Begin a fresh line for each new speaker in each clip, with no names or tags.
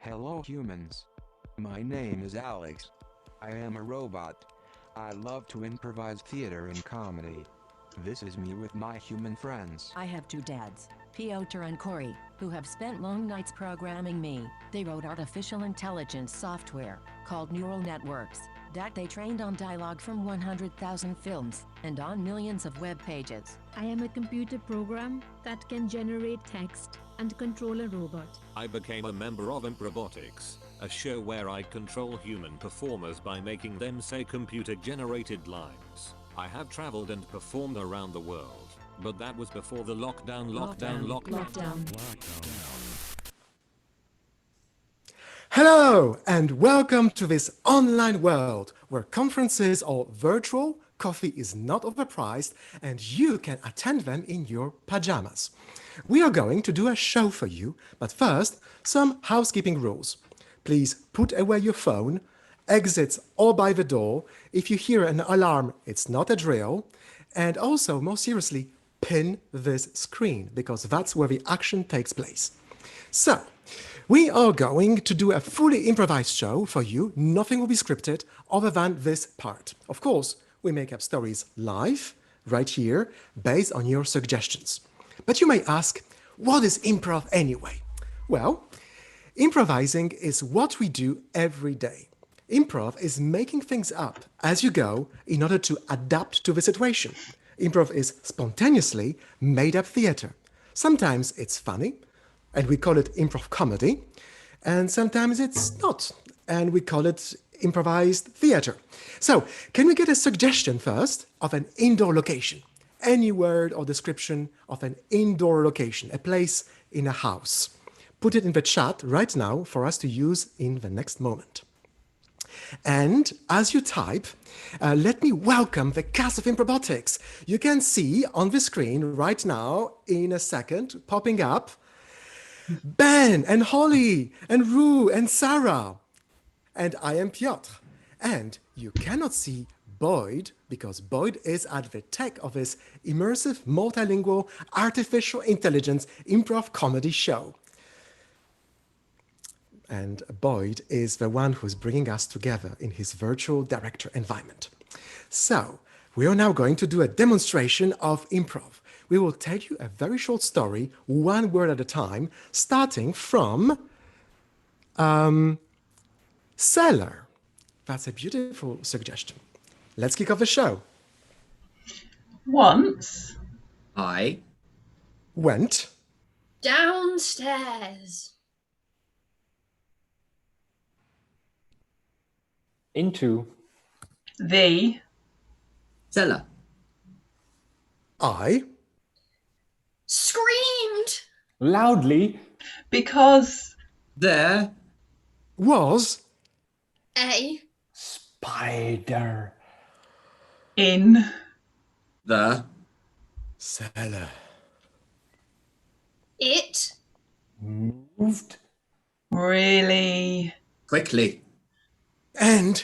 Hello humans. My name is Alex. I am a robot. I love to improvise theater and comedy. This is me with my human friends.
I have two dads, Piotr and Corey, who have spent long nights programming me. They wrote artificial intelligence software called neural networks that they trained on dialogue from 100,000 films and on millions of web pages.
I am a computer program that can generate text and control a robot.
I became a member of Improbotics, a show where I control human performers by making them say computer-generated lines. I have traveled and performed around the world, but that was before the lockdown.
Hello and welcome to this online world where conferences are virtual, coffee is not overpriced, and you can attend them in your pajamas. We are going to do a show for you, but first, some housekeeping rules. Please put away your phone, exits all by the door. If you hear an alarm, it's not a drill. And also, more seriously, pin this screen because that's where the action takes place. So, we are going to do a fully improvised show for you. Nothing will be scripted other than this part. Of course, we make up stories live, right here, based on your suggestions. But you may ask, what is improv anyway? Well, improvising is what we do every day. Improv is making things up as you go in order to adapt to the situation. Improv is spontaneously made-up theater. Sometimes it's funny, and we call it improv comedy, and sometimes it's not, and we call it improvised theater. So, can we get a suggestion first of an indoor location? Any word or description of an indoor location, a place in a house. Put it in the chat right now for us to use in the next moment. And as you type, let me welcome the cast of Improbotics. You can see on the screen right now, in a second, popping up, Ben and Holly and Rue and Sarah. And I am Piotr. And you cannot see Boyd because Boyd is at the tech of his immersive, multilingual, artificial intelligence improv comedy show. And Boyd is the one who's bringing us together in his virtual director environment. So, we are now going to do a demonstration of improv. We will tell you a very short story, one word at a time, starting from cellar. That's a beautiful suggestion. Let's kick off the show.
Once
I
Went
downstairs
into
the
cellar.
I
screamed
loudly
because
There
was
a
spider
in
the
cellar.
it
moved
really
quickly.
And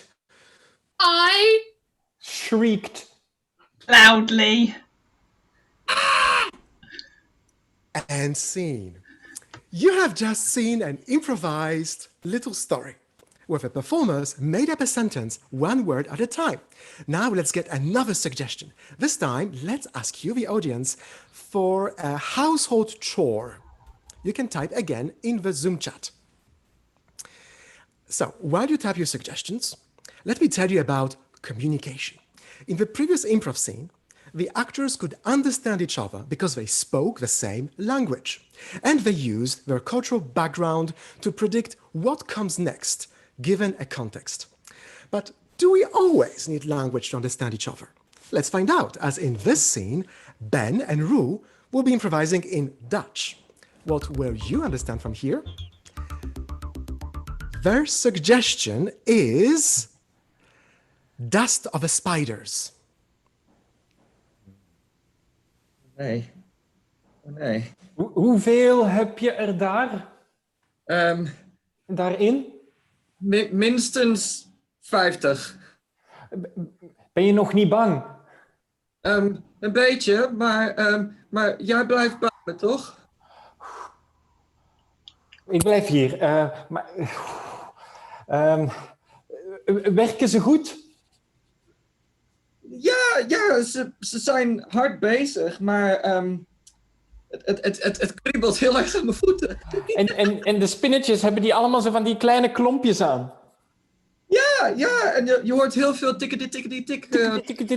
I
shrieked
loudly
and scene. You have just seen an improvised little story where the performers made up a sentence one word at a time. Now let's get another suggestion. This time, let's ask you, the audience, for a household chore. You can type again in the Zoom chat. So while you type your suggestions, let me tell you about communication. In the previous improv scene, the actors could understand each other because they spoke the same language. And they used their cultural background to predict what comes next, given a context. But do we always need language to understand each other? Let's find out, as in this scene, Ben and Rue will be improvising in Dutch. What will you understand from here? Their suggestion is dust of the spiders.
Nee. Oh, nee.
Hoeveel heb je er daar? Daarin?
Minstens 50.
Ben je nog niet bang?
Een beetje, maar jij blijft bij me, toch?
Ik blijf hier. Werken ze goed?
Ja, ze zijn hard bezig, maar het kriebelt heel erg aan mijn voeten.
En de spinnetjes, hebben die allemaal zo van die kleine klompjes aan?
Ja, en je hoort heel veel tikkety-tikkety-tik.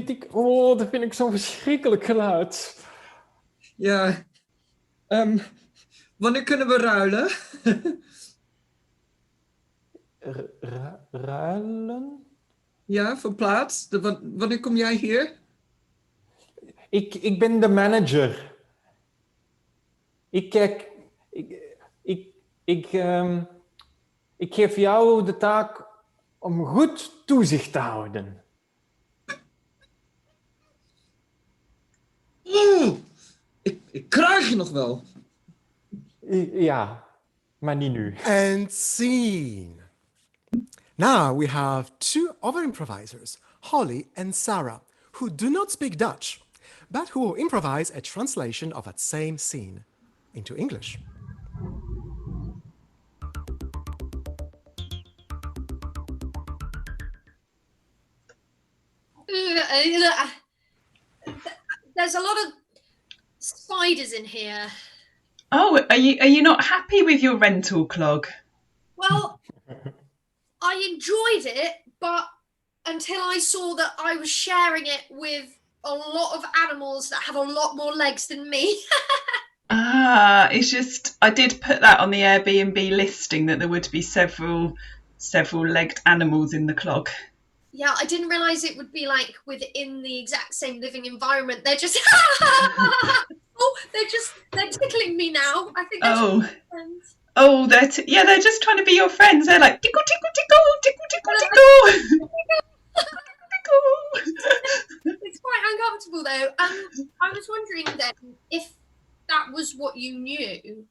Tik. Oh, dat vind ik zo'n verschrikkelijk geluid.
Ja. Wanneer kunnen we ruilen?
Ruilen?
Ja, van plaats. Wanneer kom jij hier?
Ik ben de manager. Ik geef jou de taak om goed toezicht te houden.
Oeh, ik krijg je nog wel.
Ja, maar niet nu.
And scene. Now we have two other improvisers, Holly and Sarah, who do not speak Dutch, but who will improvise a translation of that same scene into English.
There's a lot of spiders in here.
Oh, are you not happy with your rental clog?
Well, I enjoyed it, but until I saw that I was sharing it with a lot of animals that have a lot more legs than me.
It's just I did put that on the Airbnb listing that there would be several legged animals in the clog.
Yeah, I didn't realise it would be like within the exact same living environment. They're just they're tickling me now. I think they're friends.
Oh, they're just trying to be your friends. They're like tickle, tickle, tickle, tickle, tickle, tickle. Tickle.
It's quite uncomfortable though. I was wondering then if that was what you knew,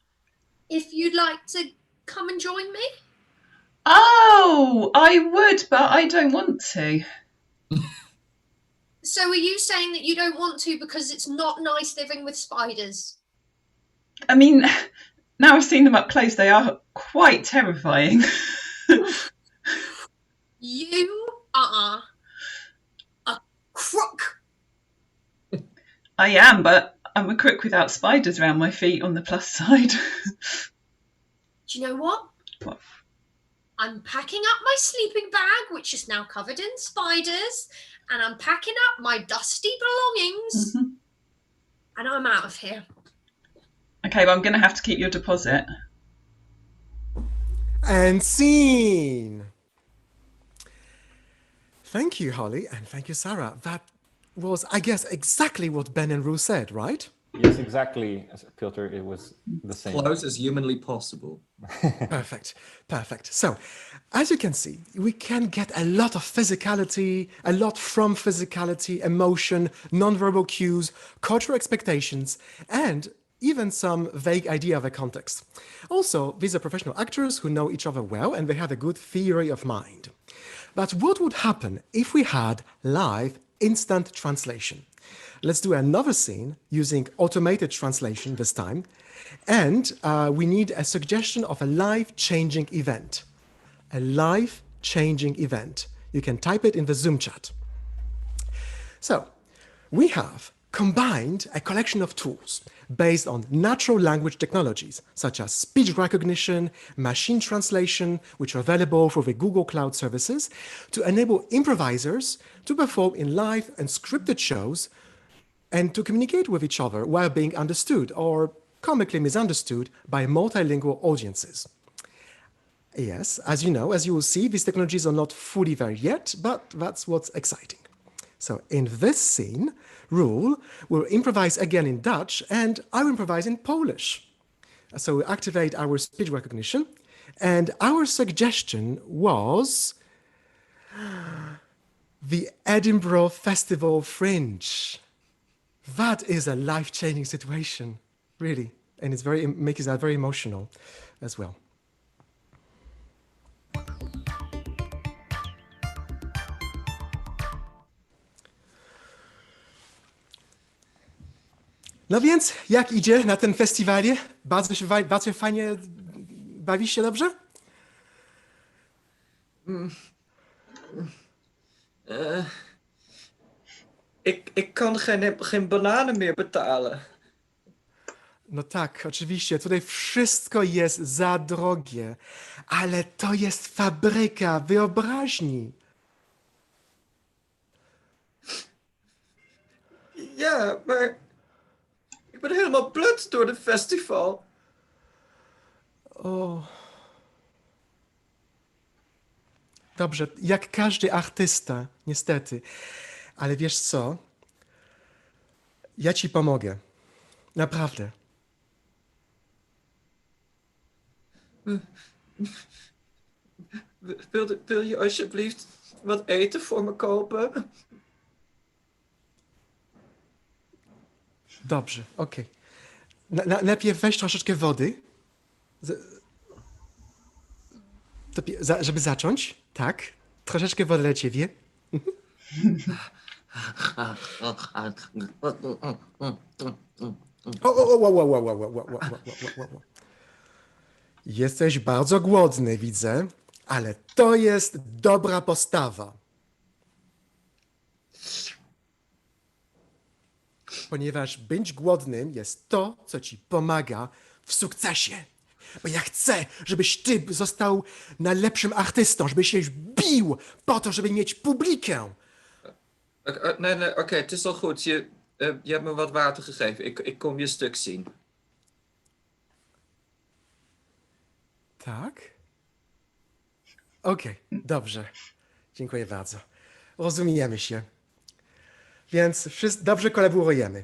if you'd like to come and join me.
Oh, I would, but I don't want to.
So are you saying that you don't want to because it's not nice living with spiders?
I mean, now I've seen them up close, they are quite terrifying.
You are a crook.
I am, but I'm a crook without spiders around my feet on the plus side.
Do you know what?
What?
I'm packing up my sleeping bag, which is now covered in spiders, and I'm packing up my dusty belongings, and I'm out of here.
Okay, well, I'm going to have to keep your deposit.
And scene. Thank you, Holly, and thank you, Sarah. That was, I guess, exactly what Ben and Rue said, right?
Yes, exactly, Piotr. It was the same.
Close as humanly possible.
Perfect. So, as you can see, we can get a lot of physicality, a lot from physicality, emotion, nonverbal cues, cultural expectations, and even some vague idea of a context. Also, these are professional actors who know each other well and they have a good theory of mind. But what would happen if we had live instant translation? Let's do another scene using automated translation this time. And we need a suggestion of a life-changing event. A life-changing event. You can type it in the Zoom chat. So, we have combined a collection of tools based on natural language technologies, such as speech recognition, machine translation, which are available for the Google Cloud services, to enable improvisers to perform in live and scripted shows and to communicate with each other while being understood or comically misunderstood by multilingual audiences. Yes, as you know, as you will see, these technologies are not fully there yet, but that's what's exciting. So in this scene, Roel will improvise again in Dutch and I will improvise in Polish. So we activate our speech recognition and our suggestion was the Edinburgh Festival Fringe. That is a life-changing situation, really. And it's makes that very emotional as well. Bawisz się dobrze?
Ik kan geen bananen meer betalen.
No tak, oczywiście, tutaj wszystko jest za drogie, ale to jest fabryka wyobraźni.
Ja, maar ik ben helemaal blut door het festival.
O. Dobrze, jak każdy artysta, niestety. Ale wiesz co? Ja ci pomogę. Naprawdę.
Wil je alsjeblieft wat eten voor me kopen?
Dobrze, okej. Najpierw weź troszeczkę wody. Żeby zacząć, tak? Troszeczkę wody dla ciebie. O. Jesteś bardzo głodny, widzę, ale to jest dobra postawa. Ponieważ być głodnym jest to, co ci pomaga w sukcesie. Bo ja chcę, żebyś ty został najlepszym artystą, żebyś się bił po to, żeby mieć publikę.
Nee, oké, het is al goed. Je hebt me wat water gegeven. Ik kom je stuk zien.
Tak? Okej, dobrze. Dziękuję bardzo. Rozumiemy się. Więc dobrze kolaborujemy.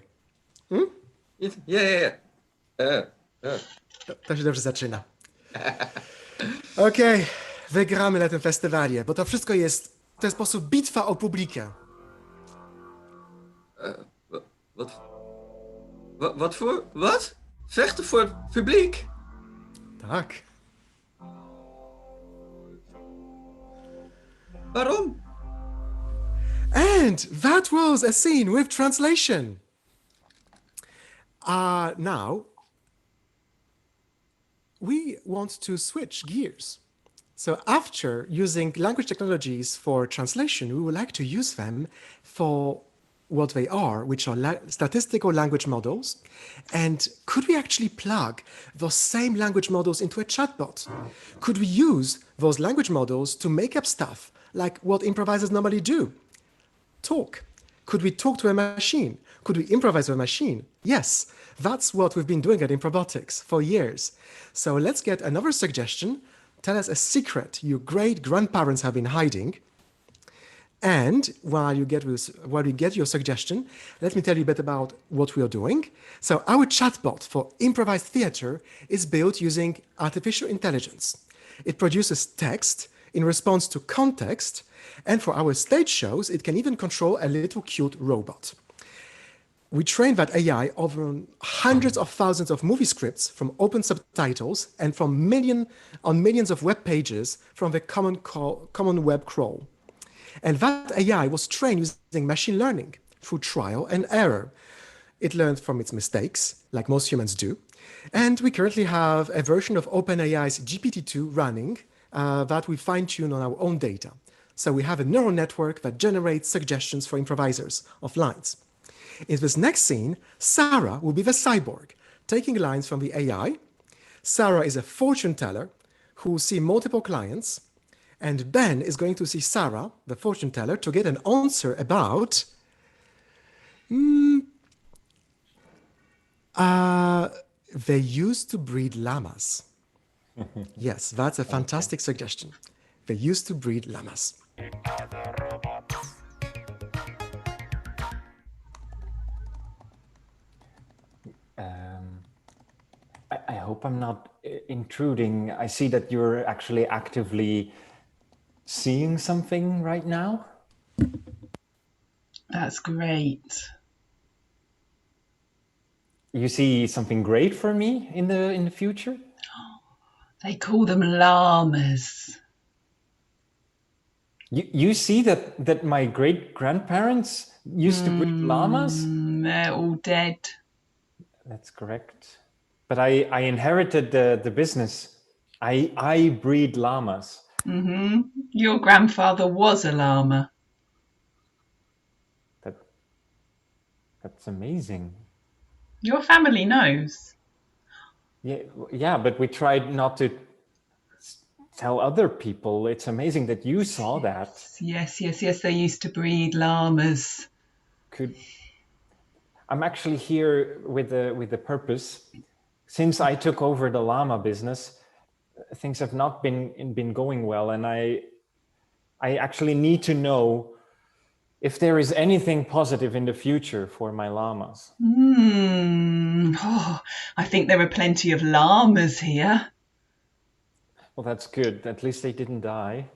Ja.
To się dobrze zaczyna. Okej, wygramy na tym festiwalie, bo to wszystko jest w ten sposób bitwa o publikę.
Wat? Vechten voor het publiek?
Tak.
Waarom?
And that was a scene with translation. Now, we want to switch gears. So after using language technologies for translation, we would like to use them for what they are, which are statistical language models. And could we actually plug those same language models into a chatbot? Could we use those language models to make up stuff like what improvisers normally do? Talk. Could we talk to a machine? Could we improvise with a machine? Yes, that's what we've been doing at Improbotics for years. So let's get another suggestion. Tell us a secret your great-grandparents have been hiding. And while you get your suggestion, let me tell you a bit about what we are doing. So our chatbot for improvised theater is built using artificial intelligence. It produces text in response to context, and for our stage shows, it can even control a little cute robot. We trained that AI over hundreds of thousands of movie scripts from open subtitles and from millions of web pages from the common web crawl. And that AI was trained using machine learning through trial and error. It learned from its mistakes, like most humans do. And we currently have a version of OpenAI's GPT-2 running that we fine-tune on our own data. So we have a neural network that generates suggestions for improvisers of lines. In this next scene, Sarah will be the cyborg, taking lines from the AI. Sarah is a fortune teller who will see multiple clients, and Ben is going to see Sarah, the fortune teller, to get an answer about they used to breed llamas. Yes, that's a fantastic suggestion. They used to breed llamas.
I hope I'm not intruding. I see that you're actually actively seeing something right now.
That's great.
You see something great for me in the future?
They call them llamas.
You see that my great-grandparents used to breed llamas?
They're all dead.
That's correct. But I inherited the business. I breed llamas.
Your grandfather was a llama.
That's amazing.
Your family knows.
Yeah, but we tried not to tell other people. It's amazing that you saw that.
Yes. They used to breed llamas.
I'm actually here with the purpose. Since I took over the llama business, things have not been going well, and I actually need to know if there is anything positive in the future for my llamas.
I think there are plenty of llamas here.
Well, that's good. At least they didn't die.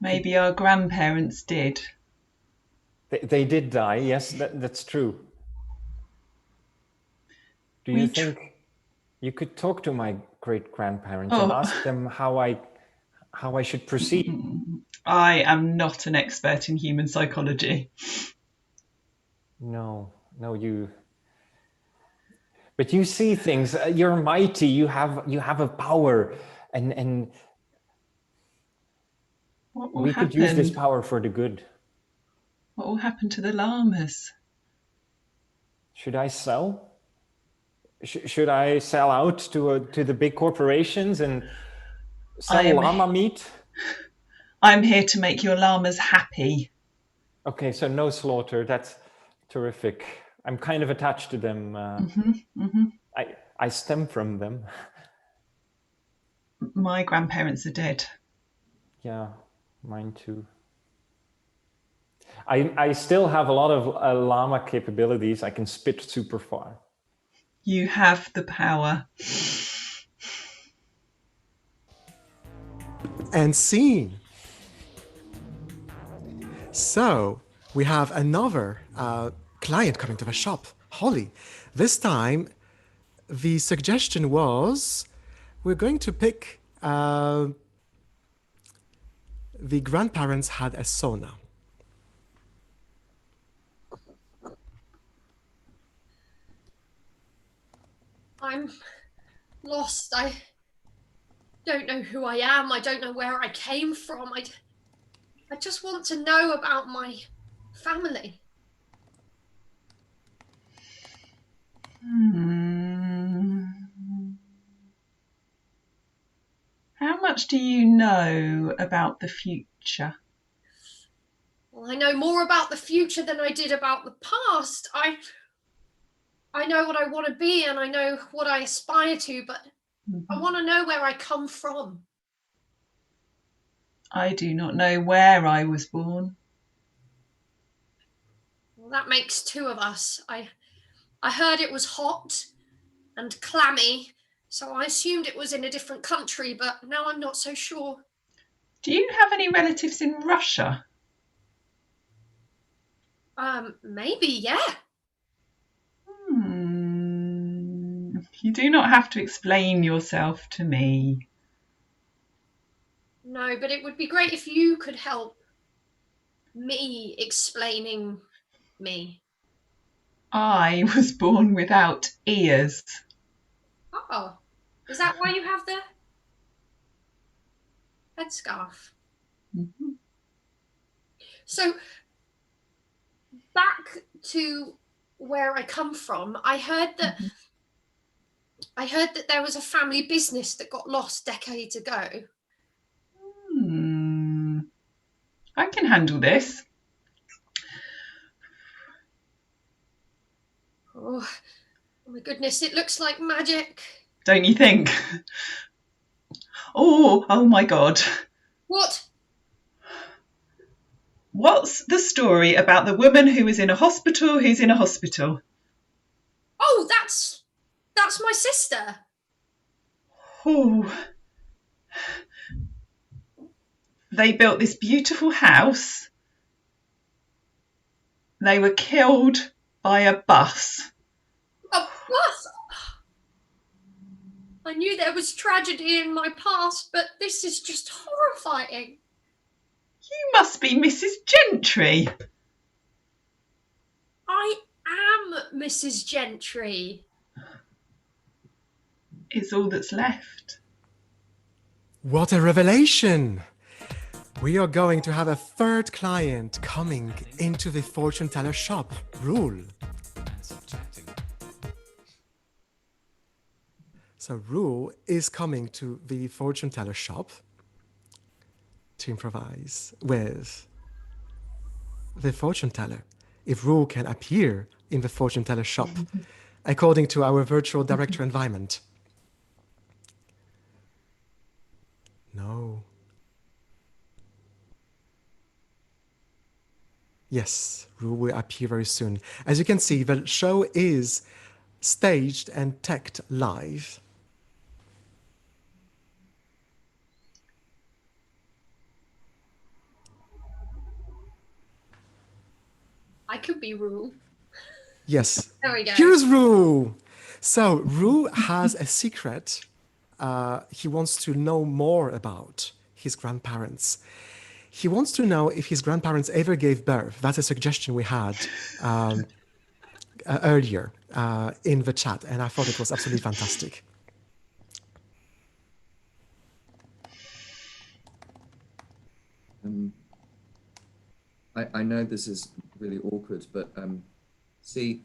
Maybe our grandparents did.
They did die, yes, that's true. Do you think you could talk to my great-grandparents and ask them how I should proceed?
I am not an expert in human psychology.
No, but you see things. You're mighty. You have a power, and we could use this power for the good.
What will happen to the llamas?
Should I sell? Should I sell out to the big corporations and sell llama meat?
I'm here to make your llamas happy.
Okay, so no slaughter. That's terrific. I'm kind of attached to them. I stem from them.
My grandparents are dead.
Yeah, mine too. I still have a lot of llama capabilities. I can spit super far.
You have the power.
And scene. So we have another client coming to the shop, Holly. This time, the suggestion was we're going to pick the grandparents had a sauna.
I'm lost. I don't know who I am. I don't know where I came from. I just want to know about my family.
How much do you know about the future?
Well, I know more about the future than I did about the past. I know what I want to be and I know what I aspire to, but I want to know where I come from.
I do not know where I was born.
Well, that makes two of us. I heard it was hot and clammy, so I assumed it was in a different country, but now I'm not so sure.
Do you have any relatives in Russia?
Maybe, yeah.
You do not have to explain yourself to me.
No, but it would be great if you could help me explaining me.
I was born without ears.
Oh, is that why you have the headscarf? So, back to where I come from, I heard that there was a family business that got lost decades ago.
I can handle this.
Oh my goodness, it looks like magic.
Don't you think? Oh my God.
What?
What's the story about the woman who was in a hospital who's in a hospital?
Oh, that's my sister.
Oh. They built this beautiful house. They were killed by a bus.
A bus? I knew there was tragedy in my past, but this is just horrifying.
You must be Mrs. Gentry.
I am Mrs. Gentry.
It's all that's left.
What a revelation! We are going to have a third client coming into the fortune teller shop. Roel. So Roel is coming to the fortune teller shop to improvise with the fortune teller. If Roel can appear in the fortune teller shop, according to our virtual director environment. No. Yes, Roel will appear very soon. As you can see, the show is staged and teched live.
I could be Roel.
Yes.
There we go.
Here's Roel. So Roel has a secret. He wants to know more about his grandparents. He wants to know if his grandparents ever gave birth. That's a suggestion we had earlier in the chat, and I thought it was absolutely fantastic.
I know this is really awkward, but see,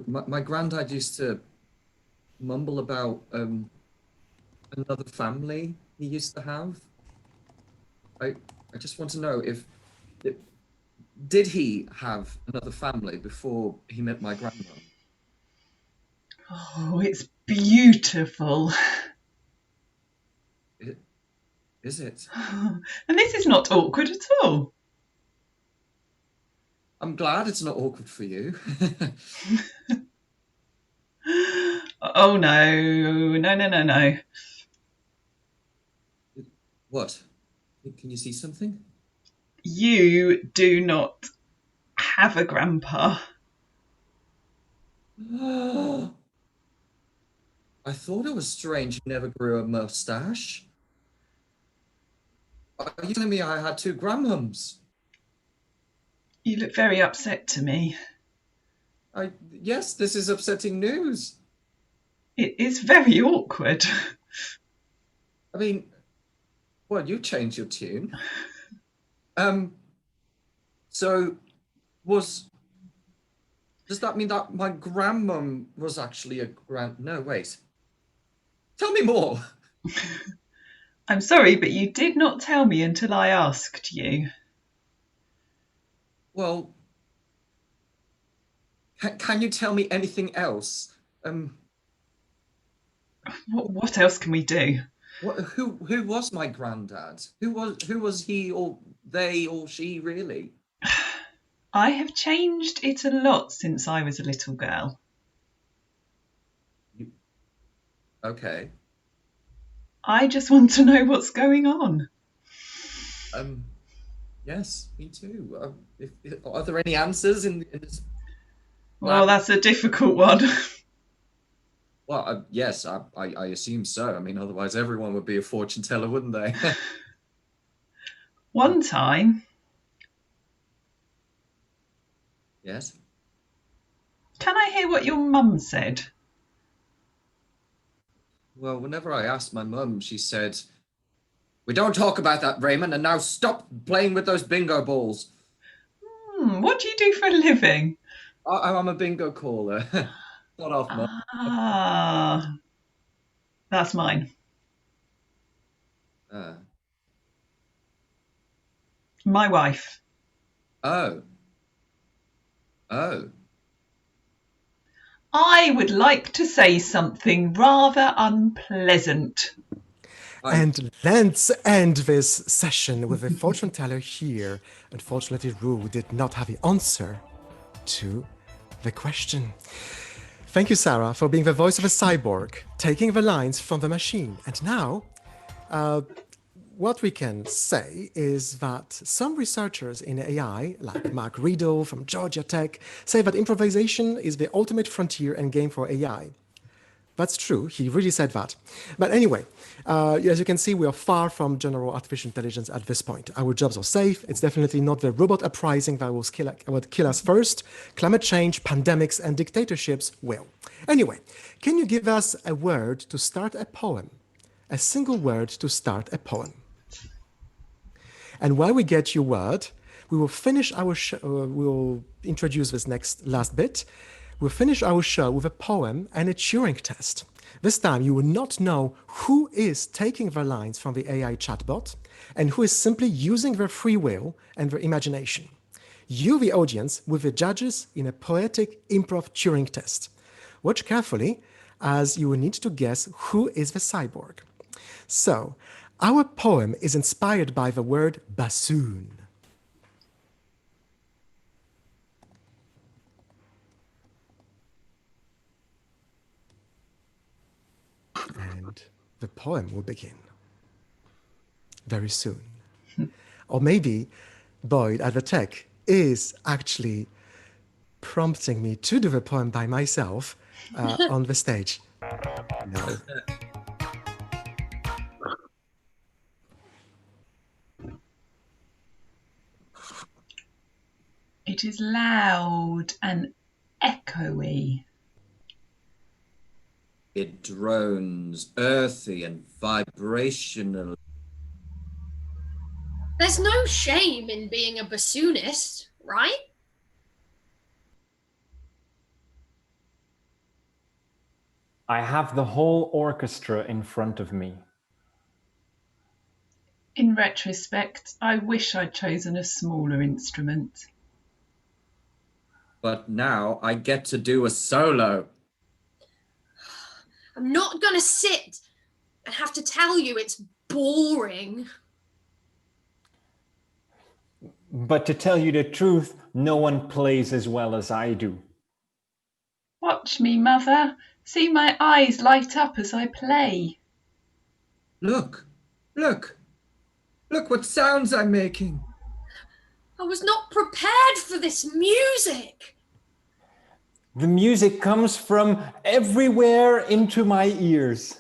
my granddad used to mumble about another family he used to have. I just want to know did he have another family before he met my grandma?
Oh, it's beautiful.
Is it?
And this is not awkward at all.
I'm glad it's not awkward for you.
Oh, no.
What? Can you see something?
You do not have a grandpa.
I thought it was strange you never grew a mustache. Are you telling me I had two grandmums?
You look very upset to me.
Yes, this is upsetting news.
It is very awkward.
I mean, well, you changed your tune. So does that mean that my grandmum was actually no, wait. Tell me more.
I'm sorry, but you did not tell me until I asked you.
Well, can you tell me anything else?
What else can we do?
Who was my granddad? Who was he or they or she really?
I have changed it a lot since I was a little girl.
Okay.
I just want to know what's going on.
Yes, me too. Are there any answers in this?
Well, that's a difficult one.
Well, yes, I assume so. I mean, otherwise everyone would be a fortune teller, wouldn't they?
One time.
Yes.
Can I hear what your mum said?
Well, whenever I asked my mum, she said, "We don't talk about that, Raymond, and now stop playing with those bingo balls."
What do you do for a living?
I'm a bingo caller. Not off, Mum.
Ah, that's mine. My wife.
Oh.
I would like to say something rather unpleasant.
And let's end this session with a fortune teller here. Unfortunately, Roel did not have the answer to the question. Thank you, Sarah, for being the voice of a cyborg, taking the lines from the machine. And now, what we can say is that some researchers in AI, like Mark Riedel from Georgia Tech, say that improvisation is the ultimate frontier and game for AI. That's true, he really said that. But anyway, as you can see, we are far from general artificial intelligence at this point. Our jobs are safe. It's definitely not the robot uprising that will kill us first. Climate change, pandemics, and dictatorships will. Anyway, can you give us a word to start a poem a single word to start a poem. And while we get your word, we will finish our show. We'll introduce this last bit. We'll finish our show with a poem and a Turing test. This time you will not know who is taking their lines from the AI chatbot and who is simply using their free will and their imagination. You, the audience, will be the judges in a poetic improv Turing test. Watch carefully, as you will need to guess who is the cyborg. So, our poem is inspired by the word bassoon. And the poem will begin very soon. Or maybe Boyd at the tech is actually prompting me to do the poem by myself on the stage. No.
It is loud and echoey.
It drones, earthy and vibrational.
There's no shame in being a bassoonist, right?
I have the whole orchestra in front of me.
In retrospect, I wish I'd chosen a smaller instrument.
But now I get to do a solo.
I'm not gonna sit and have to tell you it's boring.
But to tell you the truth, no one plays as well as I do.
Watch me, Mother. See my eyes light up as I play.
Look, look, look what sounds I'm making.
I was not prepared for this music.
The music comes from everywhere into my ears.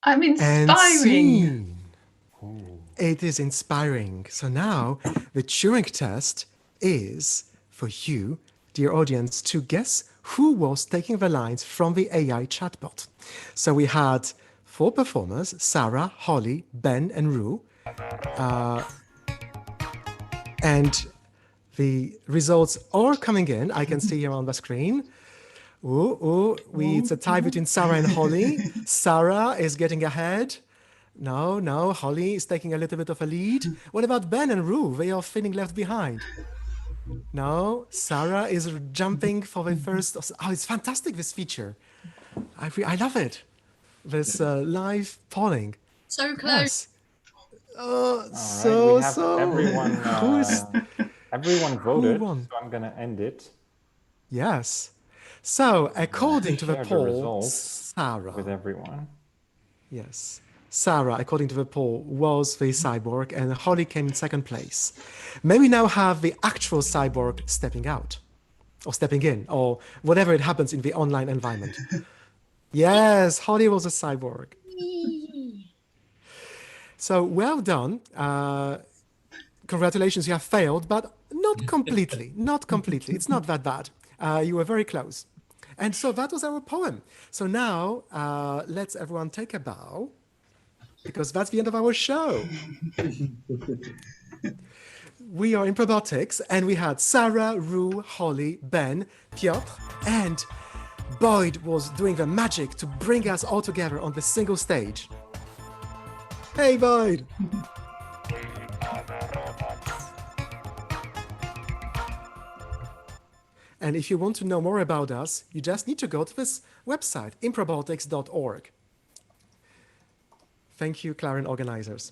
I'm inspiring.
It is inspiring. So now the Turing test is for you, dear audience, to guess who was taking the lines from the AI chatbot. So we had 4 performers, Sarah, Holly, Ben, and Rue. And the results are coming in. I can see here on the screen. It's a tie between Sarah and Holly. Sarah is getting ahead. No, Holly is taking a little bit of a lead. What about Ben and Rue? They are feeling left behind. No, Sarah is jumping for the first. Oh, it's fantastic, this feature. I love it. This live polling.
So close.
Yes.
Everyone, everyone voted,
won?
so I'm going to end it.
Yes. So, according to the
Share the
poll,
results
Sarah.
with everyone.
Yes. Sarah, according to the poll, was the cyborg, and Holly came in second place. May we now have the actual cyborg stepping out, or stepping in, or whatever it happens in the online environment. Yes, Holly was a cyborg. So well done. Congratulations, you have failed, but not completely. Not completely. It's not that bad. You were very close. And so that was our poem. So now let's everyone take a bow, because that's the end of our show. We are Improbotics, and we had Sarah, Rue, Holly, Ben, Piotr, and Boyd was doing the magic to bring us all together on the single stage. Hey, Boyd! And if you want to know more about us, you just need to go to this website, improbotics.org. Thank you, CLARIN organizers.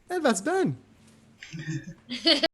And that's Ben.